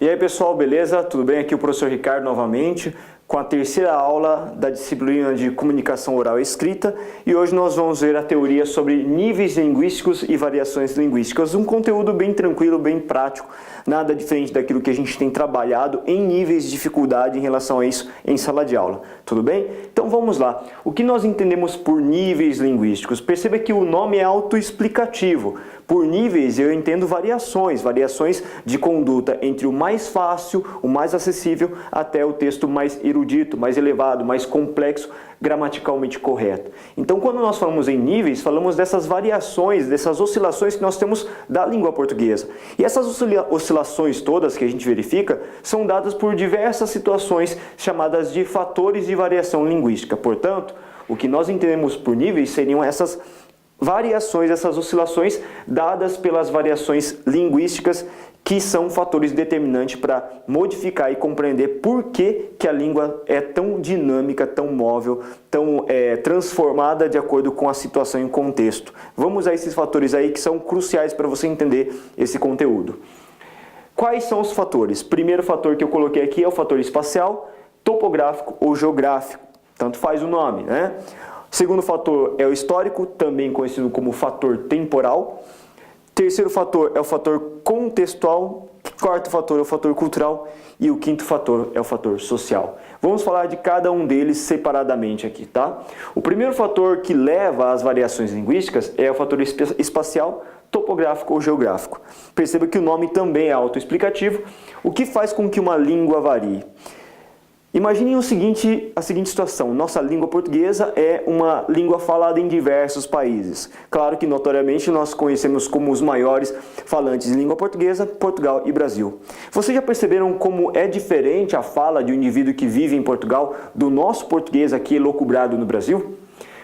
E aí pessoal, beleza? Tudo bem? Aqui é o professor Ricardo novamente, com a terceira aula da disciplina de comunicação oral e escrita, e hoje nós vamos ver a teoria sobre níveis linguísticos e variações linguísticas, um conteúdo bem tranquilo, bem prático, nada diferente daquilo que a gente tem trabalhado em níveis de dificuldade em relação a isso em sala de aula, tudo bem? Então vamos lá, o que nós entendemos por níveis linguísticos? Perceba que o nome é autoexplicativo. Por níveis eu entendo variações de conduta entre o mais fácil, o mais acessível, até o texto mais erudito, mais elevado, mais complexo, gramaticalmente correto. Então quando nós falamos em níveis, falamos dessas variações, dessas oscilações que nós temos da língua portuguesa. E essas oscilações todas que a gente verifica são dadas por diversas situações chamadas de fatores de variação linguística. Portanto, o que nós entendemos por níveis seriam essas variações, essas oscilações dadas pelas variações linguísticas que são fatores determinantes para modificar e compreender por que a língua é tão dinâmica, tão móvel, tão transformada de acordo com a situação e o contexto. Vamos a esses fatores aí que são cruciais para você entender esse conteúdo. Quais são os fatores? Primeiro fator que eu coloquei aqui é o fator espacial, topográfico ou geográfico, tanto faz o nome, né? Segundo fator é o histórico, também conhecido como fator temporal. Terceiro fator é o fator contextual. Quarto fator é o fator cultural. E o quinto fator é o fator social. Vamos falar de cada um deles separadamente aqui, tá? O primeiro fator que leva às variações linguísticas é o fator espacial, topográfico ou geográfico. Perceba que o nome também é autoexplicativo, o que faz com que uma língua varie. Imaginem a seguinte situação, nossa língua portuguesa é uma língua falada em diversos países. Claro que notoriamente nós conhecemos como os maiores falantes de língua portuguesa, Portugal e Brasil. Vocês já perceberam como é diferente a fala de um indivíduo que vive em Portugal do nosso português aqui elucubrado no Brasil?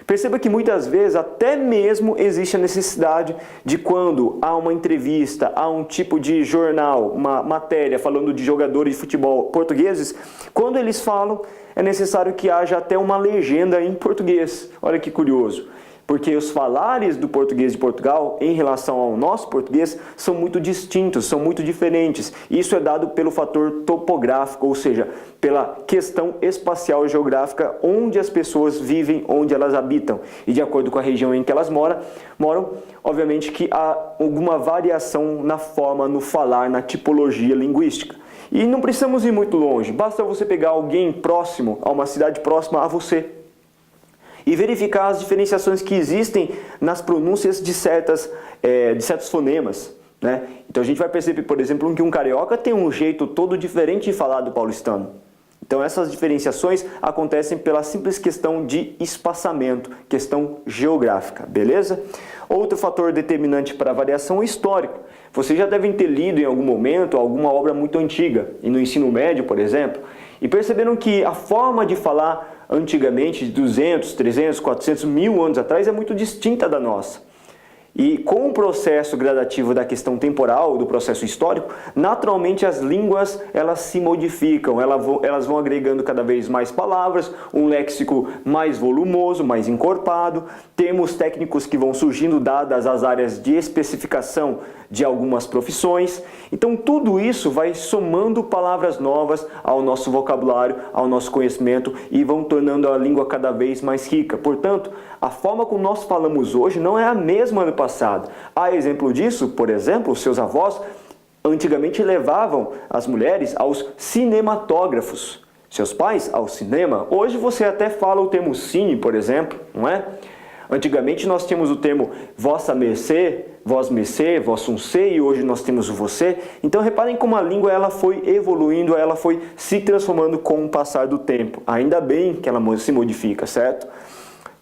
Perceba que muitas vezes até mesmo existe a necessidade de quando há uma entrevista, há um tipo de jornal, uma matéria falando de jogadores de futebol portugueses, quando eles falam é necessário que haja até uma legenda em português. Olha que curioso. Porque os falares do português de Portugal em relação ao nosso português são muito distintos, são muito diferentes. Isso é dado pelo fator topográfico, ou seja, pela questão espacial e geográfica onde as pessoas vivem, onde elas habitam. E de acordo com a região em que elas moram, obviamente que há alguma variação na forma, no falar, na tipologia linguística. E não precisamos ir muito longe, basta você pegar alguém próximo, a uma cidade próxima a você, e verificar as diferenciações que existem nas pronúncias de certos fonemas, né? Então a gente vai perceber, por exemplo, que um carioca tem um jeito todo diferente de falar do paulistano. Então essas diferenciações acontecem pela simples questão de espaçamento, questão geográfica, beleza? Outro fator determinante para a variação é o histórico. Vocês já devem ter lido em algum momento alguma obra muito antiga, e no ensino médio, por exemplo, e perceberam que a forma de falar antigamente, de 200, 300, 400, 1000 anos atrás, é muito distinta da nossa. E com o processo gradativo da questão temporal, do processo histórico, naturalmente as línguas elas se modificam, elas vão agregando cada vez mais palavras, um léxico mais volumoso, mais encorpado, termos técnicos que vão surgindo dadas as áreas de especificação de algumas profissões. Então tudo isso vai somando palavras novas ao nosso vocabulário, ao nosso conhecimento e vão tornando a língua cada vez mais rica. Portanto, a forma como nós falamos hoje não é a mesma do passado. Há exemplo disso, por exemplo, seus avós antigamente levavam as mulheres aos cinematógrafos, seus pais ao cinema. Hoje você até fala o termo cine, por exemplo, não é? Antigamente nós tínhamos o termo vossa mercê, vós mercê, vossum se, e hoje nós temos o você. Então reparem como a língua ela foi evoluindo, ela foi se transformando com o passar do tempo. Ainda bem que ela se modifica, certo?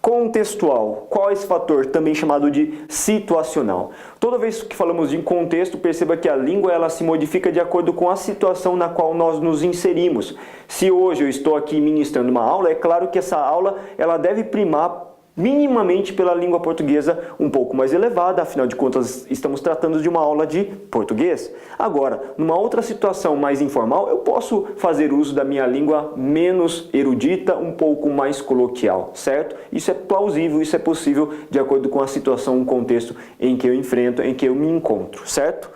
Contextual. Qual é esse fator? Também chamado de situacional. Toda vez que falamos de contexto, perceba que a língua ela se modifica de acordo com a situação na qual nós nos inserimos. Se hoje eu estou aqui ministrando uma aula, é claro que essa aula ela deve primar minimamente pela língua portuguesa um pouco mais elevada, afinal de contas estamos tratando de uma aula de português. Agora, numa outra situação mais informal, eu posso fazer uso da minha língua menos erudita, um pouco mais coloquial, certo? Isso é plausível, isso é possível de acordo com a situação, o contexto em que eu enfrento, em que eu me encontro, certo?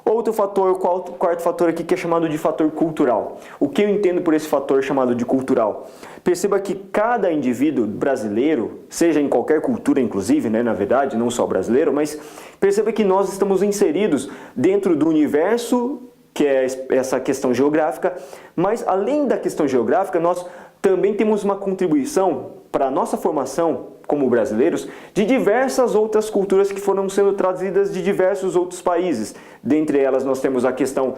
Outro fator, quarto fator aqui, que é chamado de fator cultural. O que eu entendo por esse fator chamado de cultural? Perceba que cada indivíduo brasileiro, seja em qualquer cultura inclusive, né, na verdade, não só brasileiro, mas perceba que nós estamos inseridos dentro do universo, que é essa questão geográfica, mas além da questão geográfica, nós também temos uma contribuição para a nossa formação como brasileiros de diversas outras culturas que foram sendo trazidas de diversos outros países. Dentre elas nós temos a questão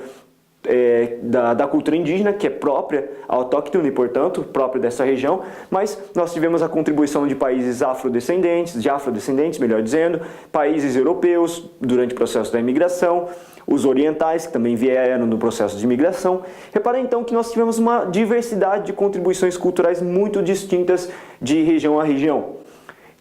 da cultura indígena, que é própria, autóctone, portanto, própria dessa região, mas nós tivemos a contribuição de países afrodescendentes, melhor dizendo, países europeus durante o processo da imigração, os orientais, que também vieram no processo de imigração. Repara então que nós tivemos uma diversidade de contribuições culturais muito distintas de região a região.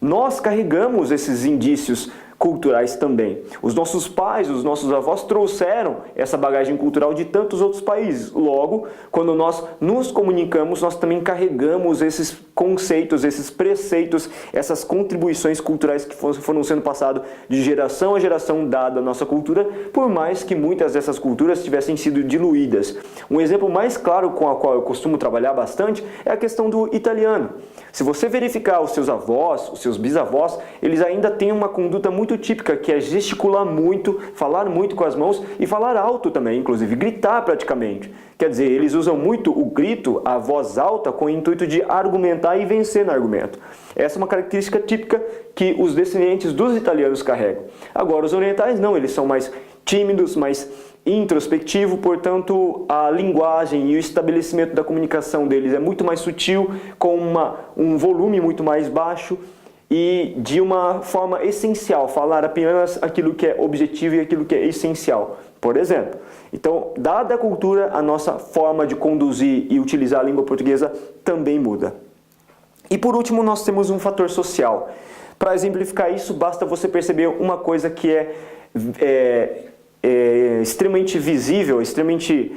Nós carregamos esses indícios culturais também. Os nossos pais, os nossos avós trouxeram essa bagagem cultural de tantos outros países. Logo, quando nós nos comunicamos, nós também carregamos esses conceitos, esses preceitos, essas contribuições culturais que foram sendo passadas de geração a geração dada a nossa cultura, por mais que muitas dessas culturas tivessem sido diluídas. Um exemplo mais claro com o qual eu costumo trabalhar bastante é a questão do italiano. Se você verificar os seus avós, os seus bisavós, eles ainda têm uma conduta muito típica, que é gesticular muito, falar muito com as mãos e falar alto também, inclusive gritar praticamente. Quer dizer, eles usam muito o grito, a voz alta, com o intuito de argumentar e vencer no argumento. Essa é uma característica típica que os descendentes dos italianos carregam. Agora, os orientais não, eles são mais tímidos, mais introspectivo, portanto a linguagem e o estabelecimento da comunicação deles é muito mais sutil, com um volume muito mais baixo e de uma forma essencial, falar apenas aquilo que é objetivo e aquilo que é essencial, por exemplo. Então, dada a cultura, a nossa forma de conduzir e utilizar a língua portuguesa também muda. E por último, nós temos um fator social. Para exemplificar isso, basta você perceber uma coisa que é extremamente visível, extremamente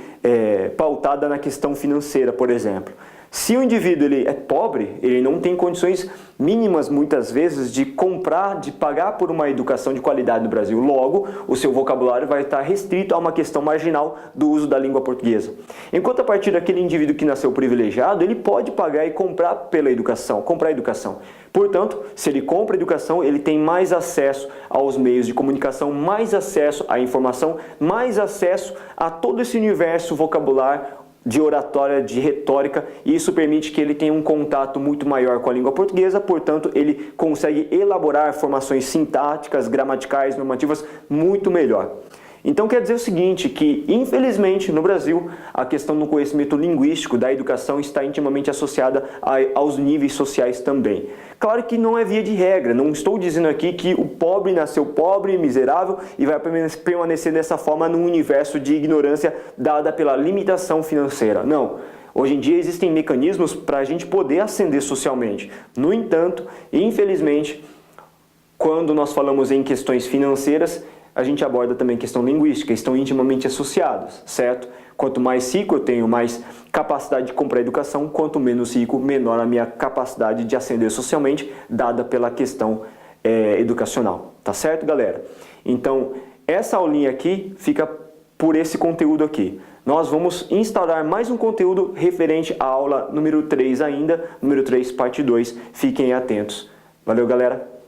pautada na questão financeira, por exemplo. Se o indivíduo ele é pobre, ele não tem condições mínimas, muitas vezes, de comprar, de pagar por uma educação de qualidade no Brasil. Logo, o seu vocabulário vai estar restrito a uma questão marginal do uso da língua portuguesa. Enquanto a partir daquele indivíduo que nasceu privilegiado, ele pode pagar e comprar pela educação, comprar a educação. Portanto, se ele compra a educação, ele tem mais acesso aos meios de comunicação, mais acesso à informação, mais acesso a todo esse universo vocabular de oratória, de retórica, e isso permite que ele tenha um contato muito maior com a língua portuguesa, portanto, ele consegue elaborar formações sintáticas, gramaticais, normativas muito melhor. Então quer dizer o seguinte, que infelizmente no Brasil a questão do conhecimento linguístico da educação está intimamente associada aos níveis sociais também. Claro que não é via de regra, não estou dizendo aqui que o pobre nasceu pobre, miserável e vai permanecer dessa forma num universo de ignorância dada pela limitação financeira, não. Hoje em dia existem mecanismos para a gente poder ascender socialmente. No entanto, infelizmente, quando nós falamos em questões financeiras, a gente aborda também questão linguística, estão intimamente associados, certo? Quanto mais rico eu tenho, mais capacidade de comprar educação, quanto menos rico, menor a minha capacidade de ascender socialmente, dada pela questão educacional, tá certo, galera? Então, essa aulinha aqui fica por esse conteúdo aqui. Nós vamos instaurar mais um conteúdo referente à aula número 3 ainda, número 3, parte 2. Fiquem atentos. Valeu, galera!